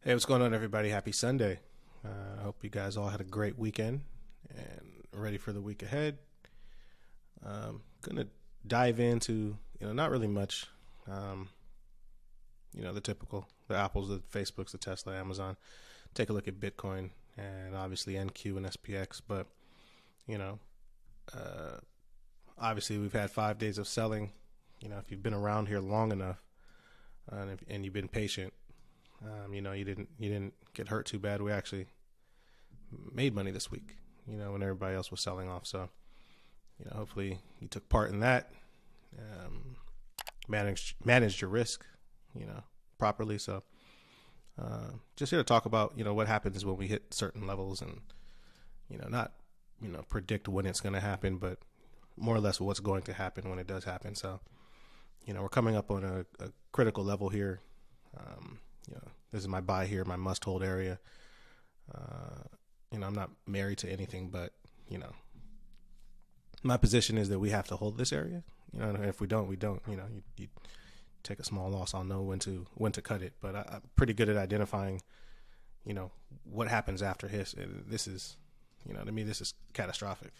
Hey, what's going on, everybody? Happy Sunday. I hope you guys all had a great weekend and ready for the week ahead. Gonna dive into, not really much, the typical, the Apples, the Facebooks, the Tesla, Amazon. Take a look at Bitcoin and obviously NQ and SPX. But, you know, uh, obviously we've had 5 days of selling. If you've been around here long enough and you've been patient, you didn't get hurt too bad. We actually made money this week, when everybody else was selling off. So, hopefully you took part in that, managed your risk, properly. So, just here to talk about, what happens when we hit certain levels and, not, predict when it's going to happen, but more or less what's going to happen when it does happen. So, we're coming up on a critical level here. This is my buy here, my must hold area. I'm not married to anything, but, my position is that we have to hold this area. And if we don't, we don't. You take a small loss. I'll know when to cut it. But I'm pretty good at identifying, what happens after his. This is, to me, this is catastrophic.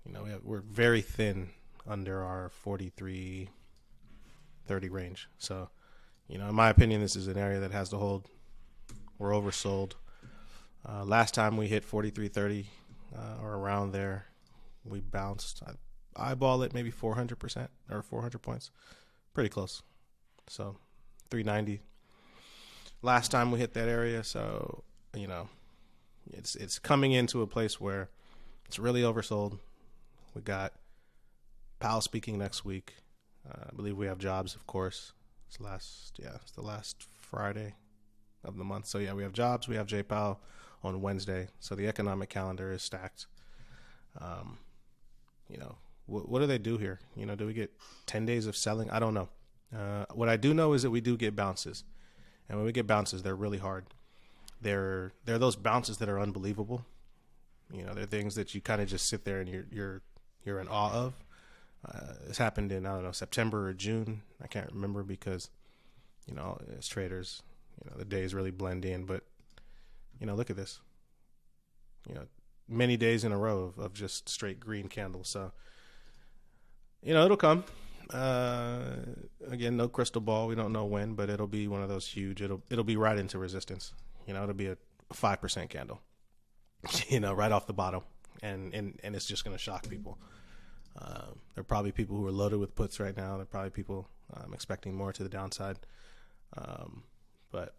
We're very thin under our 43.30 range. So, in my opinion, this is an area that has to hold. We're oversold. Last time we hit 43.30 or around there, we bounced. I eyeball it maybe 400% or 400 points. Pretty close. So 390. Last time we hit that area, so it's coming into a place where it's really oversold. We got Powell speaking next week. I believe we have jobs, of course. It's the last Friday of the month. So we have jobs. We have Jay Powell on Wednesday. So the economic calendar is stacked. What do they do here? Do we get 10 days of selling? I don't know. What I do know is that we do get bounces, and when we get bounces, they're really hard. They're those bounces that are unbelievable. They're things that you kind of just sit there and you're in awe of. This happened in, I don't know, September or June. I can't remember because, as traders, the days really blend in. But, look at this. Many days in a row of just straight green candles. So, it'll come. Again, no crystal ball. We don't know when, but it'll be one of those huge. It'll be right into resistance. It'll be a 5% candle. Right off the bottom, and it's just going to shock people. There are probably people who are loaded with puts right now. There are probably people expecting more to the downside. But,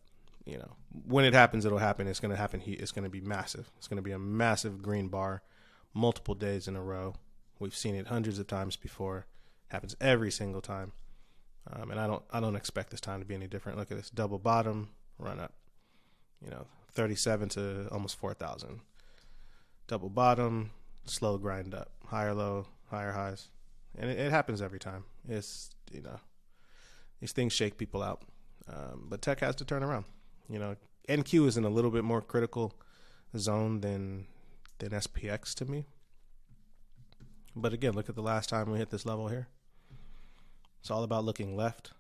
when it happens, it'll happen. It's going to happen. It's going to be massive. It's going to be a massive green bar, multiple days in a row. We've seen it hundreds of times before. Happens every single time. And I don't expect this time to be any different. Look at this double bottom, run up, 37 to almost 4,000. Double bottom, slow grind up, higher low, higher highs. And it happens every time. It's, these things shake people out. But tech has to turn around. NQ is in a little bit more critical zone than SPX to me. But again, look at the last time we hit this level here. It's all about looking left.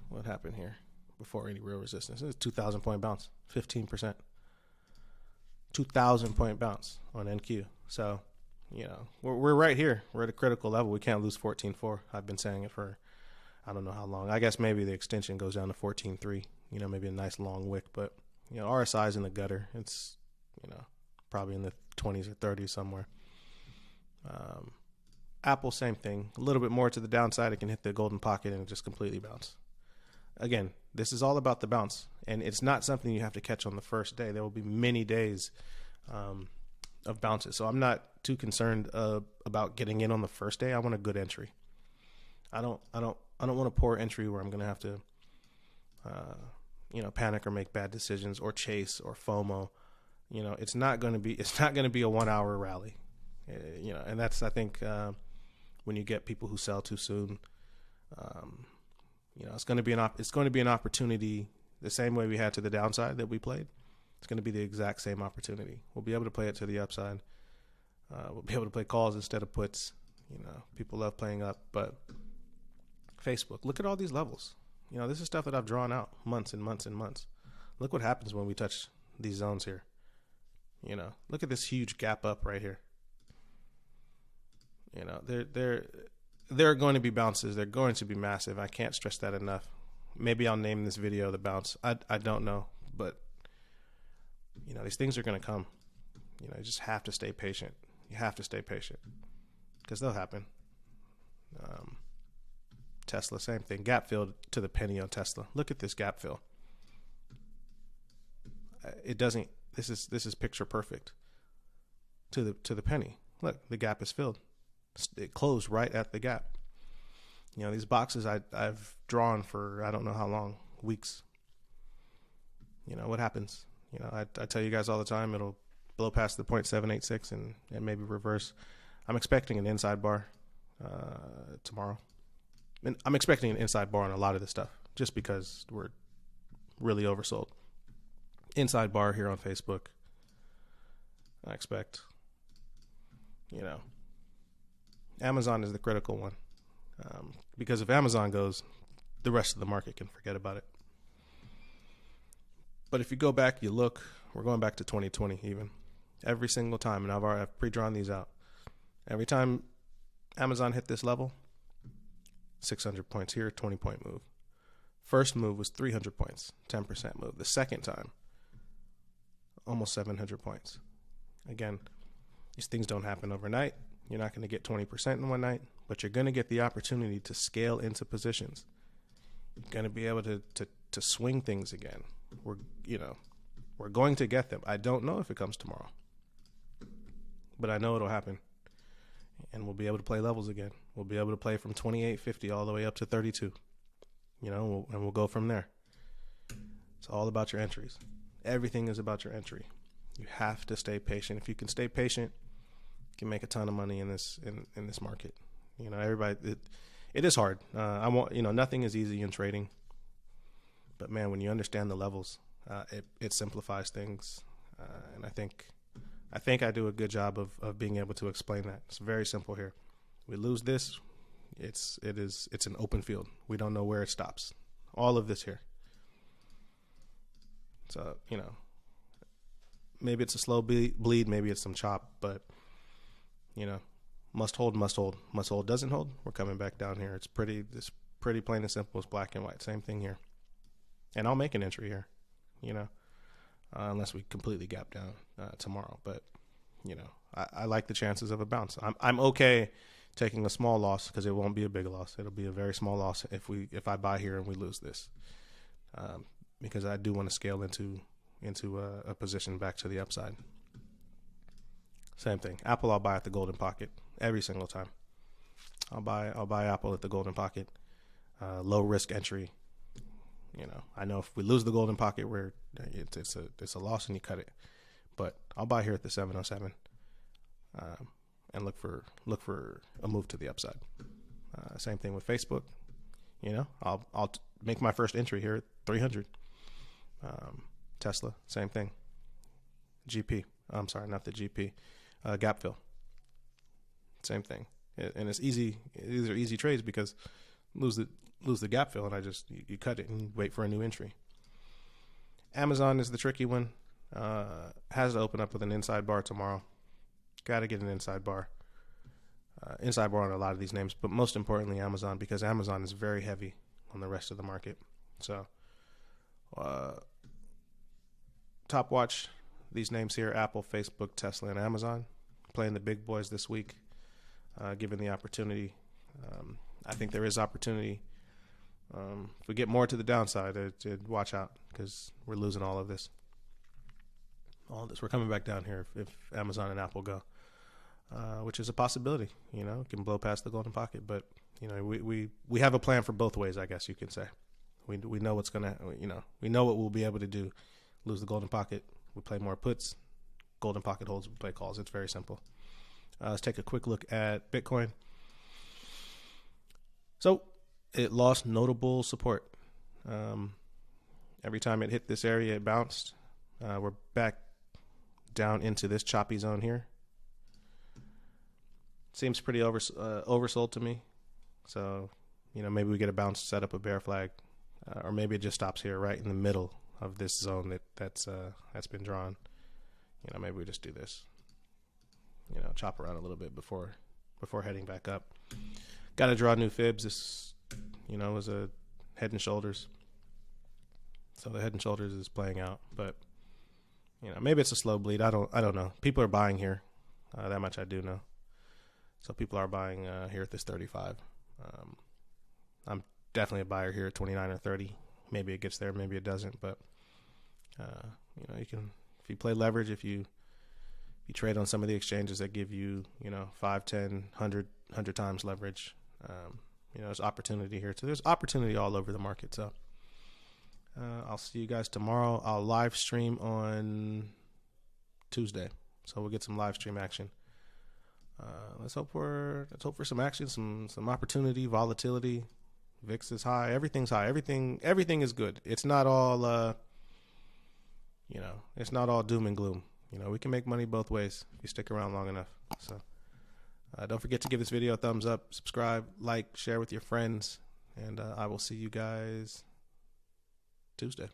What happened here before any real resistance? It's a 2,000 point bounce, 15%. 2,000 point bounce on NQ. So, we're right here. We're at a critical level. We can't lose 14.4. I've been saying it for I don't know how long. I guess maybe the extension goes down to 14.3. Maybe a nice long wick. But, RSI's in the gutter. It's, probably in the 20s or 30s somewhere. Apple, same thing. A little bit more to the downside. It can hit the golden pocket and just completely bounce. Again, this is all about the bounce. And it's not something you have to catch on the first day. There will be many days of bounces. So I'm not too concerned about getting in on the first day. I want a good entry. I don't want a poor entry where I'm going to have to, panic or make bad decisions or chase or FOMO. It's not going to be a 1 hour rally. And that's, I think, when you get people who sell too soon, it's going to be an opportunity the same way we had to the downside that we played. It's going to be the exact same opportunity. We'll be able to play it to the upside. We'll be able to play calls instead of puts. People love playing up, but Facebook, look at all these levels. You know, this is stuff that I've drawn out months and months and months. Look what happens when we touch these zones here. You know, look at this huge gap up right here. You know, there are going to be bounces. They're going to be massive. I can't stress that enough. Maybe I'll name this video the bounce. I don't know, but you know, these things are going to come. You know, you just have to stay patient. You have to stay patient because they'll happen. Tesla, same thing. Gap fill to the penny on Tesla. Look at this gap fill. It doesn't. This is picture perfect. To the penny. Look, the gap is filled. It closed right at the gap. You know, these boxes I've drawn for I don't know how long, weeks. You know what happens. You know, I tell you guys all the time, it'll blow past the 0.786 and maybe reverse. I'm expecting an inside bar tomorrow. And I'm expecting an inside bar on a lot of this stuff just because we're really oversold. Inside bar here on Facebook. I expect. You know, Amazon is the critical one. Because if Amazon goes, the rest of the market can forget about it. But if you go back, you look, we're going back to 2020 even. Every single time, and I've pre-drawn these out. Every time Amazon hit this level, 600 points here, 20-point move. First move was 300 points, 10% move. The second time, almost 700 points. Again, these things don't happen overnight. You're not going to get 20% in one night, but you're going to get the opportunity to scale into positions. You're going to be able to swing things again. We're going to get them. I don't know if it comes tomorrow, but I know it'll happen. And we'll be able to play levels again. We'll be able to play from 28.50 all the way up to 32. You know, and we'll go from there. It's all about your entries. Everything is about your entry. You have to stay patient. If you can stay patient, you can make a ton of money in this market. You know, everybody. It is hard. Nothing is easy in trading. But man, when you understand the levels, it simplifies things. And I think I do a good job of being able to explain that. It's very simple here. We lose this, it's an open field. We don't know where it stops. All of this here. So, you know, maybe it's a slow bleed, maybe it's some chop, but you know, must hold. Doesn't hold, we're coming back down here. It's pretty plain and simple. It's black and white. Same thing here. And I'll make an entry here, you know. Unless we completely gap down tomorrow. But, you know, I like the chances of a bounce. I'm okay taking a small loss because it won't be a big loss. It'll be a very small loss if I buy here and we lose this. Because I do want to scale into a position back to the upside. Same thing. Apple I'll buy at the golden pocket every single time. I'll buy Apple at the golden pocket. Low risk entry. You know, I know if we lose the golden pocket, where it's a loss and you cut it. But I'll buy here at the 707, and look for a move to the upside. Same thing with Facebook. You know, I'll make my first entry here at 300. Tesla, same thing. GP. I'm sorry, not the GP. Gap fill. Same thing. And it's easy. These are easy trades because lose the gap fill, and you cut it and wait for a new entry. Amazon is the tricky one. Has to open up with an inside bar tomorrow. Got to get an inside bar. Inside bar on a lot of these names, but most importantly Amazon, because Amazon is very heavy on the rest of the market. So top watch these names here: Apple, Facebook, Tesla, and Amazon. Playing the big boys this week, given the opportunity. I think there is opportunity. If we get more to the downside, watch out because we're losing all of this. We're coming back down here if Amazon and Apple go, which is a possibility. You know, it can blow past the golden pocket, but you know, we have a plan for both ways, I guess you can say. We know what's gonna, you know, we know what we'll be able to do. Lose the golden pocket, we play more puts. Golden pocket holds, we play calls. It's very simple. Let's take a quick look at Bitcoin. So it lost notable support. Every time it hit this area, it bounced. We're back down into this choppy zone here. Seems pretty oversold to me. So, you know, maybe we get a bounce, set up a bear flag, or maybe it just stops here right in the middle of this zone that's been drawn. You know, maybe we just do this. You know, chop around a little bit before heading back up. Got to draw new fibs. This, you know, was a head and shoulders. So the head and shoulders is playing out, but you know, maybe it's a slow bleed. I don't know. People are buying here. That much I do know. So people are buying here at this 35. I'm definitely a buyer here at 29 or 30. Maybe it gets there, maybe it doesn't. But you know, you can, if you play leverage, if you trade on some of the exchanges that give you, you know, 5, 10, 100 times leverage. You know, there's opportunity here. So there's opportunity all over the market. So I'll see you guys tomorrow. I'll live stream on Tuesday, so we'll get some live stream action. Let's hope for some action, some opportunity, volatility. VIX is high. Everything's high. Everything is good. It's not all you know, it's not all doom and gloom. You know, we can make money both ways if you stick around long enough. So don't forget to give this video a thumbs up, subscribe, like, share with your friends, and I will see you guys Tuesday.